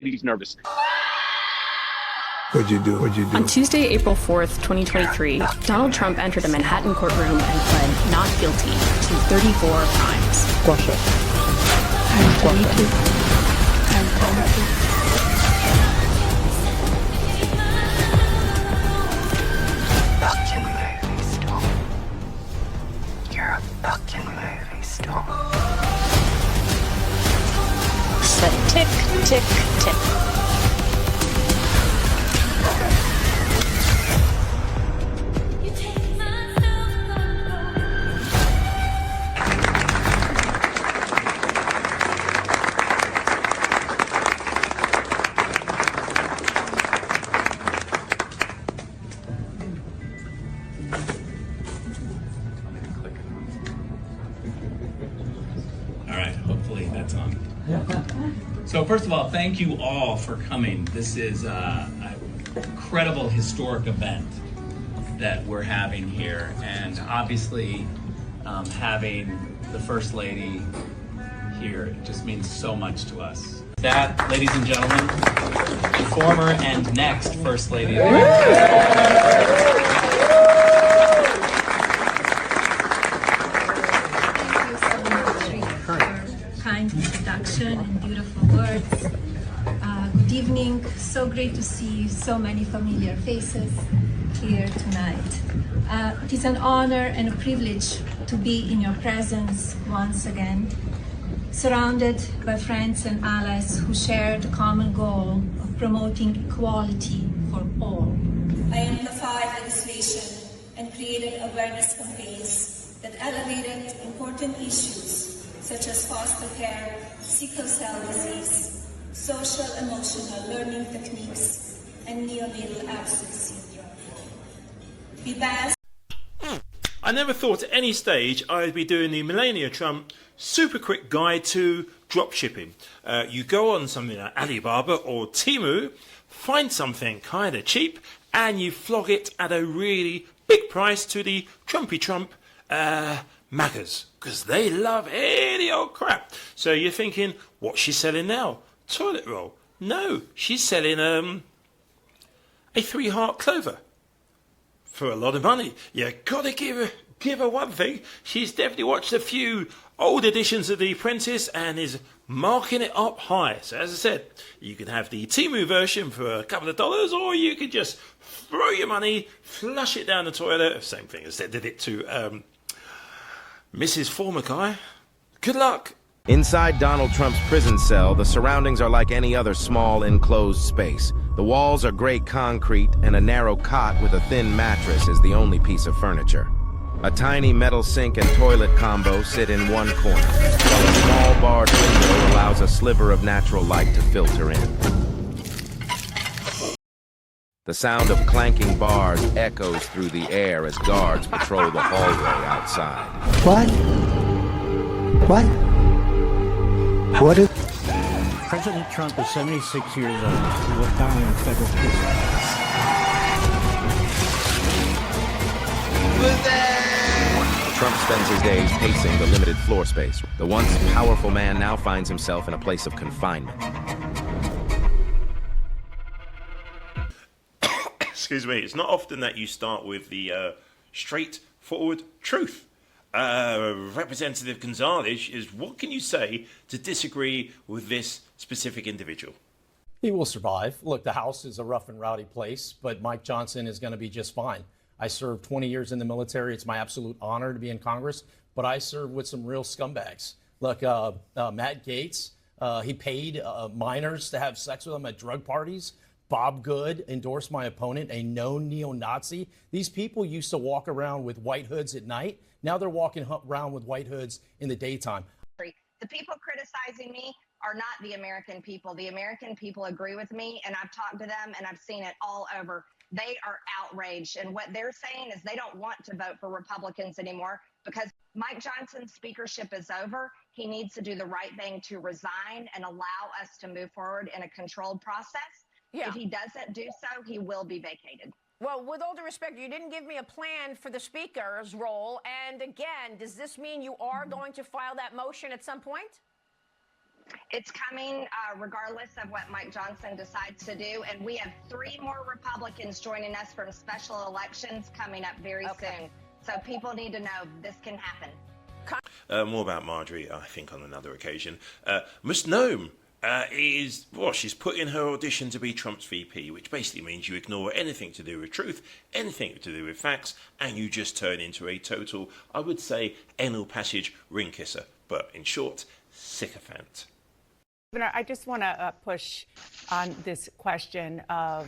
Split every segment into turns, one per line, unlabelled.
He's nervous.
What'd you do?
On Tuesday, April 4th, 2023, Donald Trump entered a Manhattan courtroom and pled not guilty to 34 crimes.
Squash it.
Fucking movie star. You're a fucking movie star.
Set tick, tick, tick.
So first of all, thank you all for coming. This is an incredible historic event that we're having here. And obviously having the First Lady here just means so much to us. That, ladies and gentlemen, the former and next First Lady of the
kind introduction and beautiful words. Good evening. So great to see so many familiar faces here tonight. It is an honor and a privilege to be in your presence once again, surrounded by friends and allies who share the common goal of promoting equality for all. I amplified legislation and created awareness campaigns that elevated important issues such as foster care, sickle cell disease, social-emotional learning techniques, and neonatal absence syndrome. We passed.
I never thought at any stage I'd be doing the Melania Trump super quick guide to dropshipping. You go on something like Alibaba or Temu, find something kind of cheap, and you flog it at a really big price to the Trumpy Trump MAGAs, because they love any old crap. So you're thinking, what's she selling now? Toilet roll? No, she's selling a 3-heart clover for a lot of money. You gotta give her one thing. She's definitely watched a few old editions of The Apprentice and is marking it up high. So as I said, you can have the Temu version for a couple of dollars, or you could just throw your money, flush it down the toilet. Same thing as they did it to Mrs. Former Guy. Good luck.
Inside Donald Trump's prison cell, the surroundings are like any other small enclosed space. The walls are gray concrete, and a narrow cot with a thin mattress is the only piece of furniture. A tiny metal sink and toilet combo sit in one corner, while a small barred window allows a sliver of natural light to filter in. The sound of clanking bars echoes through the air as guards patrol the hallway outside.
What is...
President Trump is 76 years old. He will die in federal prison.
Trump spends his days pacing the limited floor space. The once powerful man now finds himself in a place of confinement.
Excuse me, it's not often that you start with the straightforward truth. Representative Gonzalez is, what can you say to disagree with this specific individual?
He will survive. Look, the House is a rough and rowdy place, but Mike Johnson is going to be just fine. I served 20 years in the military. It's my absolute honor to be in Congress, but I served with some real scumbags. Look, Matt Gaetz, he paid minors to have sex with him at drug parties. Bob Good endorsed my opponent, a known neo-Nazi. These people used to walk around with white hoods at night. Now they're walking around with white hoods in the daytime.
The people criticizing me are not the American people. The American people agree with me, and I've talked to them, and I've seen it all over. They are outraged, and what they're saying is they don't want to vote for Republicans anymore because Mike Johnson's speakership is over. He needs to do the right thing to resign and allow us to move forward in a controlled process. Yeah. If he doesn't do so, he will be vacated.
Well, with all due respect, you didn't give me a plan for the speaker's role. And again, does this mean you are going to file that motion at some point?
It's coming regardless of what Mike Johnson decides to do. And we have 3 more Republicans joining us from special elections coming up very soon. So people need to know this can happen.
More about Marjorie, I think, on another occasion. Ms. Noem she's put in her audition to be Trump's VP, which basically means you ignore anything to do with truth, anything to do with facts, and you just turn into a total, I would say, anal passage ring kisser. But in short, sycophant.
Governor, I just want to push on this question of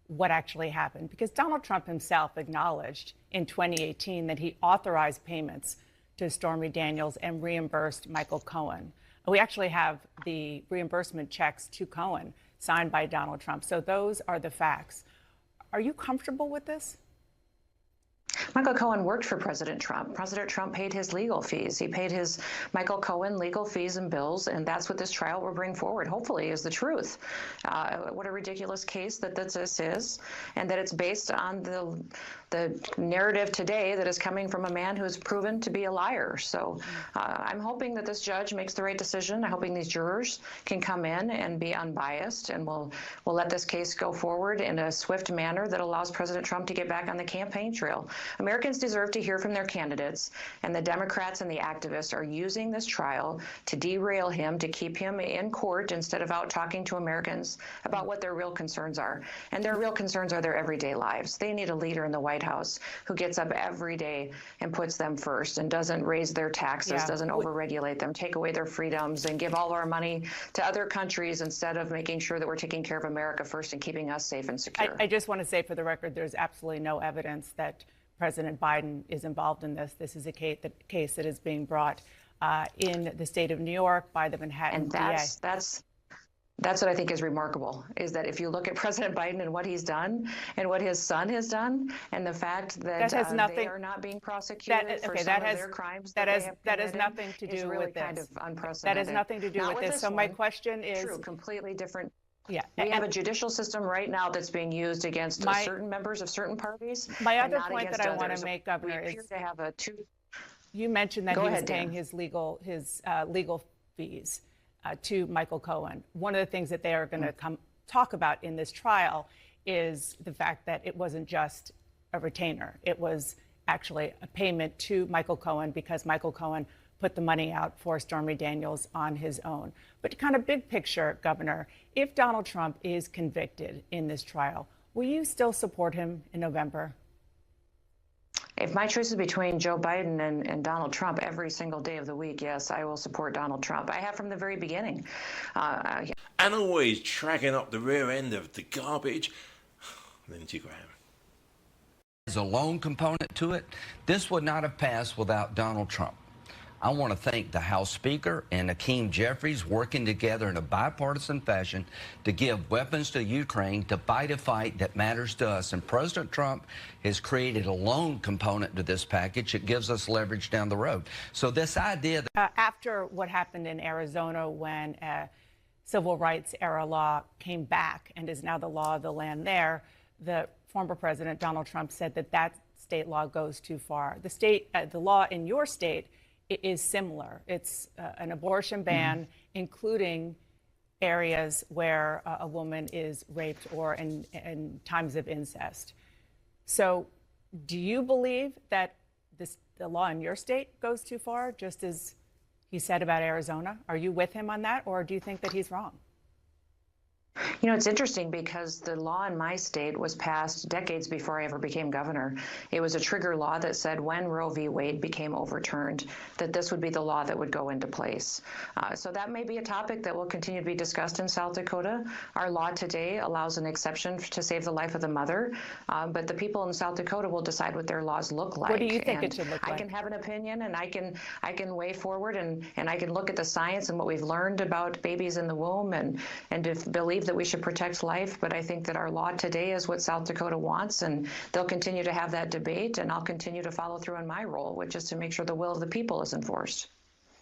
what actually happened, because Donald Trump himself acknowledged in 2018 that he authorized payments to Stormy Daniels and reimbursed Michael Cohen. We actually have the reimbursement checks to Cohen signed by Donald Trump. So those are the facts. Are you comfortable with this?
Michael Cohen worked for President Trump. President Trump paid his legal fees. He paid his Michael Cohen legal fees and bills, and that's what this trial will bring forward, hopefully, is the truth. What a ridiculous case that this is, and that it's based on the narrative today that is coming from a man who is proven to be a liar. So I'm hoping that this judge makes the right decision. I'm hoping these jurors can come in and be unbiased, and we'll let this case go forward in a swift manner that allows President Trump to get back on the campaign trail. Americans deserve to hear from their candidates, and the Democrats and the activists are using this trial to derail him, to keep him in court instead of out talking to Americans about what their real concerns are. And their real concerns are their everyday lives. They need a leader in the White House who gets up every day and puts them first and doesn't raise their taxes, doesn't overregulate them, take away their freedoms, and give all of our money to other countries instead of making sure that we're taking care of America first and keeping us safe and secure.
I just want to say, for the record, there's absolutely no evidence that President Biden is involved in this. This is a case that is being brought in the state of New York by the Manhattan DA.
That's what I think is remarkable, is that if you look at President Biden and what he's done and what his son has done, and the fact that they are not being prosecuted for some of their crimes that has
nothing to do
really
with this.
Kind of unprecedented.
That has nothing to do with this. So my question is...
True, completely different.
Yeah.
We have a judicial system right now that's being used against certain members of certain parties.
My other point that I want to make, Governor, is
to have
you mentioned that he was paying his legal fees to Michael Cohen. One of the things that they are going to talk about in this trial is the fact that it wasn't just a retainer. It was actually a payment to Michael Cohen because Michael Cohen put the money out for Stormy Daniels on his own. But kind of big picture, Governor, if Donald Trump is convicted in this trial, will you still support him in November?
If my choice is between Joe Biden and Donald Trump every single day of the week, yes, I will support Donald Trump. I have from the very beginning.
And always dragging up the rear end of the garbage. Lindsey Graham.
There's a loan component to it. This would not have passed without Donald Trump. I want to thank the House Speaker and Hakeem Jeffries working together in a bipartisan fashion to give weapons to Ukraine to fight a fight that matters to us. And President Trump has created a loan component to this package that gives us leverage down the road. So this idea that
after what happened in Arizona when civil rights era law came back and is now the law of the land there, the former President Donald Trump said that state law goes too far. The law in your state is similar. It's an abortion ban, including areas where a woman is raped or in times of incest. So do you believe that the law in your state goes too far, just as he said about Arizona? Are you with him on that, or do you think that he's wrong?
You know, it's interesting because the law in my state was passed decades before I ever became governor. It was a trigger law that said when Roe v. Wade became overturned, that this would be the law that would go into place. So that may be a topic that will continue to be discussed in South Dakota. Our law today allows an exception to save the life of the mother, but the people in South Dakota will decide what their laws look like.
What do you think it should look like?
I can have an opinion, and I can weigh forward, and I can look at the science and what we've learned about babies in the womb, and to believe that we should protect life. But I think that our law today is what South Dakota wants, and they'll continue to have that debate, and I'll continue to follow through in my role, which is to make sure the will of the people is enforced.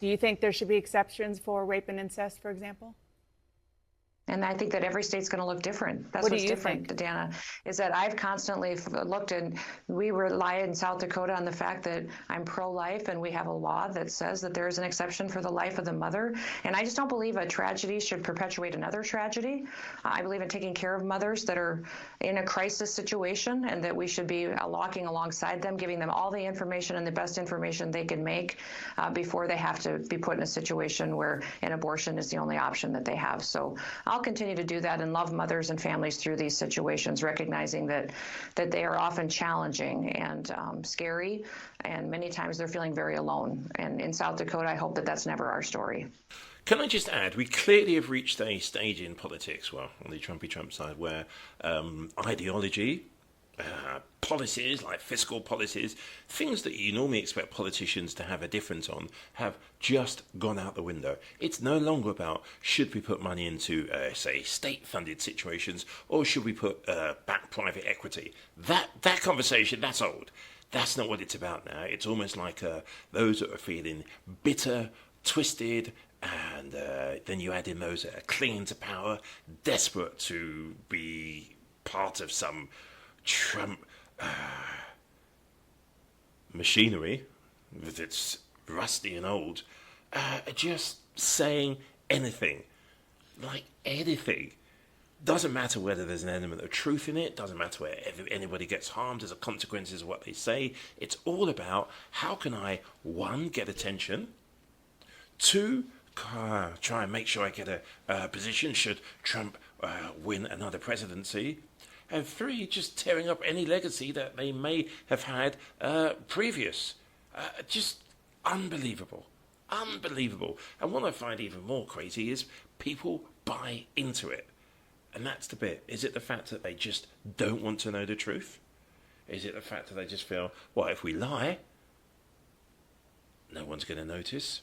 Do you think there should be exceptions for rape and incest, for example?
And I think that every state's going to look different. That's
What do
what's
you
different,
think?
Dana, is that I've constantly looked, and we rely in South Dakota on the fact that I'm pro-life, and we have a law that says that there is an exception for the life of the mother. And I just don't believe a tragedy should perpetuate another tragedy. I believe in taking care of mothers that are in a crisis situation, and that we should be walking alongside them, giving them all the information and the best information they can make before they have to be put in a situation where an abortion is the only option that they have. So I'll continue to do that and love mothers and families through these situations, recognizing that they are often challenging and scary, and many times they're feeling very alone. And in South Dakota, I hope that that's never our story.
Can I just add, we clearly have reached a stage in politics, well, on the Trumpy Trump side, where ideology, policies like fiscal policies, things that you normally expect politicians to have a difference on, have just gone out the window. It's no longer about should we put money into, say, state-funded situations, or should we put back private equity. That conversation, that's old. That's not what it's about now. It's almost like those that are feeling bitter, twisted, and then you add in those that are clinging to power, desperate to be part of some Trump machinery with its rusty and old, just saying anything, like anything. Doesn't matter whether there's an element of truth in it, doesn't matter whether anybody gets harmed as a consequence of what they say. It's all about how can I, one, get attention, two, try and make sure I get a position should Trump win another presidency, and three, just tearing up any legacy that they may have had previous. Just unbelievable. Unbelievable. And what I find even more crazy is people buy into it. And that's the bit. Is it the fact that they just don't want to know the truth? Is it the fact that they just feel, well, if we lie, no one's going to notice?